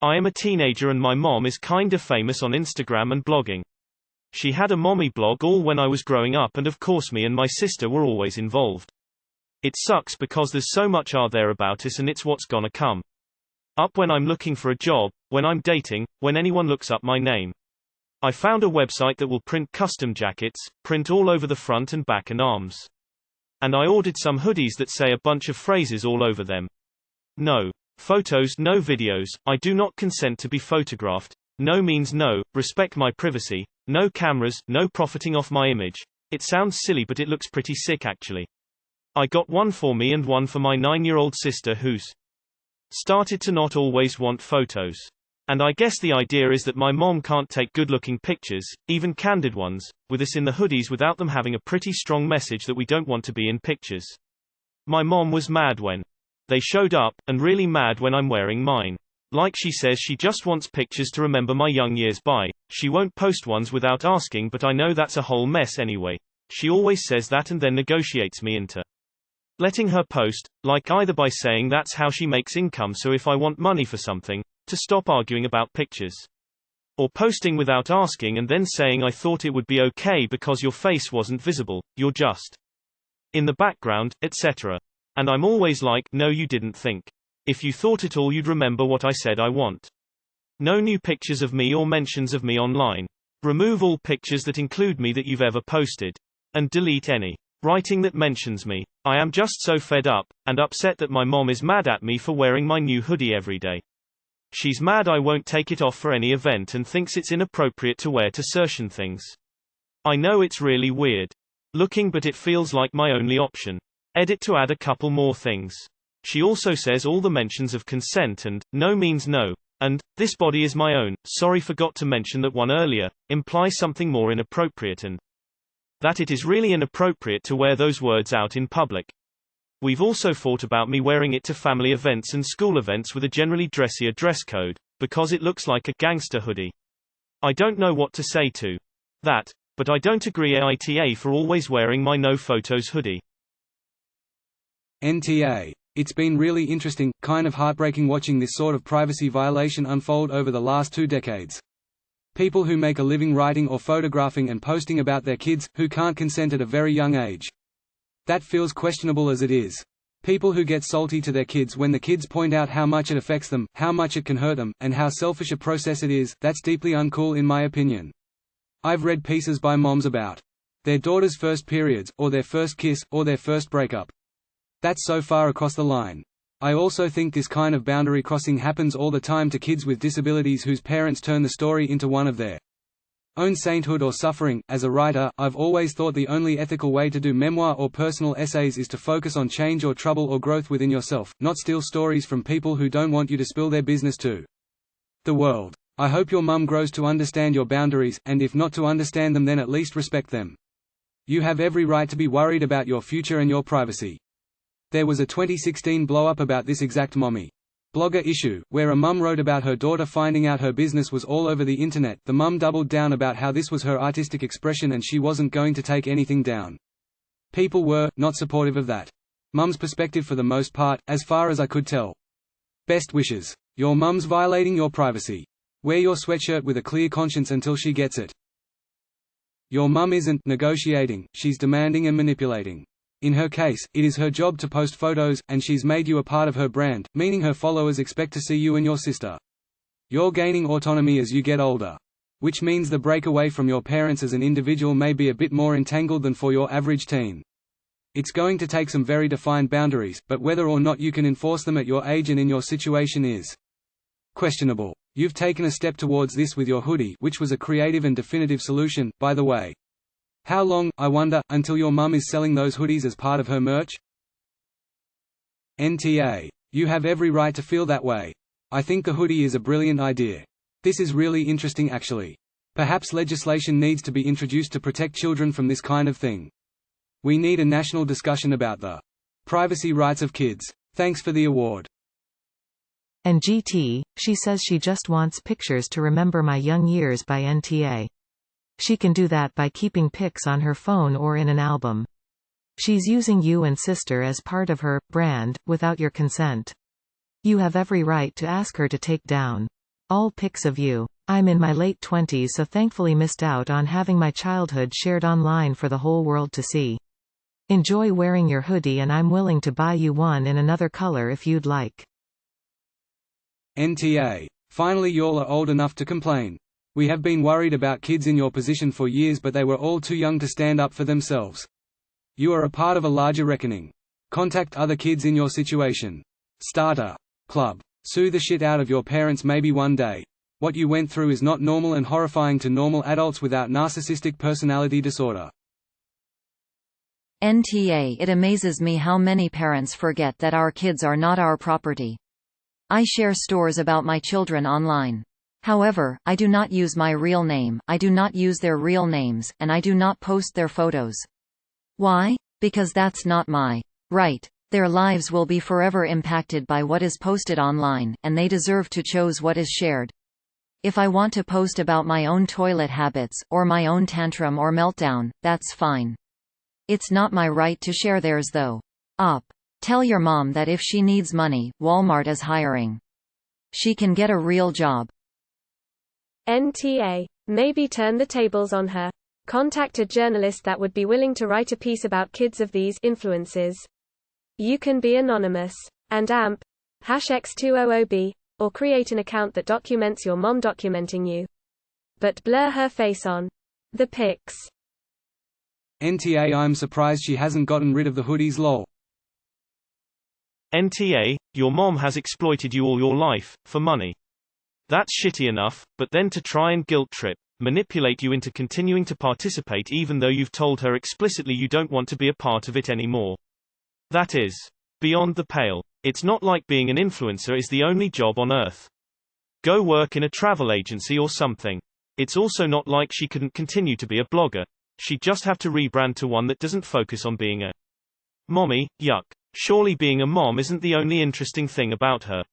I am a teenager and my mom is kinda famous on Instagram and blogging. She had a mommy blog all when I was growing up and of course me and my sister were always involved. It sucks because there's so much out there about us and it's what's gonna come up when I'm looking for a job, when I'm dating, when anyone looks up my name. I found a website that will print custom jackets, print all over the front and back and arms. And I ordered some hoodies that say a bunch of phrases all over them. No photos, no videos, I do not consent to be photographed. No means no, respect my privacy. No cameras, no profiting off my image. It sounds silly but it looks pretty sick actually. I got one for me and one for my 9-year-old sister who's started to not always want photos. And I guess the idea is that my mom can't take good-looking pictures, even candid ones, with us in the hoodies without them having a pretty strong message that we don't want to be in pictures. My mom was mad when they showed up, and really mad when I'm wearing mine. Like she says she just wants pictures to remember my young years by. She won't post ones without asking but I know that's a whole mess anyway. She always says that and then negotiates me into letting her post, like either by saying that's how she makes income so if I want money for something, to stop arguing about pictures. Or posting without asking and then saying I thought it would be okay because your face wasn't visible, you're just in the background, etc. And I'm always like, no you didn't think. If you thought at all you'd remember what I said I want. No new pictures of me or mentions of me online. Remove all pictures that include me that you've ever posted. And delete any writing that mentions me. I am just so fed up, and upset that my mom is mad at me for wearing my new hoodie every day. She's mad I won't take it off for any event and thinks it's inappropriate to wear to certain things. I know it's really weird looking but it feels like my only option. Edit to add a couple more things. She also says all the mentions of consent and, no means no, and, this body is my own, sorry forgot to mention that one earlier, imply something more inappropriate and that it is really inappropriate to wear those words out in public. We've also thought about me wearing it to family events and school events with a generally dressier dress code, because it looks like a gangster hoodie. I don't know what to say to that, but I don't agree AITA for always wearing my no photos hoodie. NTA. It's been really interesting, kind of heartbreaking watching this sort of privacy violation unfold over the last 2 decades. People who make a living writing or photographing and posting about their kids, who can't consent at a very young age. That feels questionable as it is. People who get salty to their kids when the kids point out how much it affects them, how much it can hurt them, and how selfish a process it is, that's deeply uncool in my opinion. I've read pieces by moms about their daughter's first periods, or their first kiss, or their first breakup. That's so far across the line. I also think this kind of boundary crossing happens all the time to kids with disabilities whose parents turn the story into one of their own sainthood or suffering. As a writer, I've always thought the only ethical way to do memoir or personal essays is to focus on change or trouble or growth within yourself, not steal stories from people who don't want you to spill their business to the world. I hope your mum grows to understand your boundaries, and if not to understand them then at least respect them. You have every right to be worried about your future and your privacy. There was a 2016 blow-up about this exact mommy blogger issue, where a mum wrote about her daughter finding out her business was all over the internet. The mum doubled down about how this was her artistic expression and she wasn't going to take anything down. People were not supportive of that mum's perspective for the most part, as far as I could tell. Best wishes. Your mum's violating your privacy. Wear your sweatshirt with a clear conscience until she gets it. Your mum isn't negotiating, she's demanding and manipulating. In her case, it is her job to post photos, and she's made you a part of her brand, meaning her followers expect to see you and your sister. You're gaining autonomy as you get older. Which means the break away from your parents as an individual may be a bit more entangled than for your average teen. It's going to take some very defined boundaries, but whether or not you can enforce them at your age and in your situation is questionable. You've taken a step towards this with your hoodie, which was a creative and definitive solution, by the way. How long, I wonder, until your mum is selling those hoodies as part of her merch? NTA. You have every right to feel that way. I think the hoodie is a brilliant idea. This is really interesting actually. Perhaps legislation needs to be introduced to protect children from this kind of thing. We need a national discussion about the privacy rights of kids. Thanks for the award. And GT, she says she just wants pictures to remember my young years by NTA. She can do that by keeping pics on her phone or in an album. She's using you and sister as part of her brand, without your consent. You have every right to ask her to take down All pics of you. I'm in my late 20s, so thankfully missed out on having my childhood shared online for the whole world to see. Enjoy wearing your hoodie, and I'm willing to buy you one in another color if you'd like. NTA. Finally, y'all are old enough to complain. We have been worried about kids in your position for years, but they were all too young to stand up for themselves. You are a part of a larger reckoning. Contact other kids in your situation. Start a club. Sue the shit out of your parents maybe one day. What you went through is not normal and horrifying to normal adults without narcissistic personality disorder. NTA. It amazes me how many parents forget that our kids are not our property. I share stories about my children online. However, I do not use my real name, I do not use their real names, and I do not post their photos. Why? Because that's not my right. Their lives will be forever impacted by what is posted online, and they deserve to choose what is shared. If I want to post about my own toilet habits, or my own tantrum or meltdown, that's fine. It's not my right to share theirs though. Tell your mom that if she needs money, Walmart is hiring. She can get a real job. NTA. Maybe turn the tables on her. Contact a journalist that would be willing to write a piece about kids of these influences. You can be anonymous. And AMP #X200B, or create an account that documents your mom documenting you. But blur her face on the pics. NTA. I'm surprised she hasn't gotten rid of the hoodies lol. NTA, your mom has exploited you all your life, for money. That's shitty enough, but then to try and guilt trip, manipulate you into continuing to participate even though you've told her explicitly you don't want to be a part of it anymore. That is beyond the pale. It's not like being an influencer is the only job on earth. Go work in a travel agency or something. It's also not like she couldn't continue to be a blogger. She'd just have to rebrand to one that doesn't focus on being a mommy. Yuck. Surely being a mom isn't the only interesting thing about her.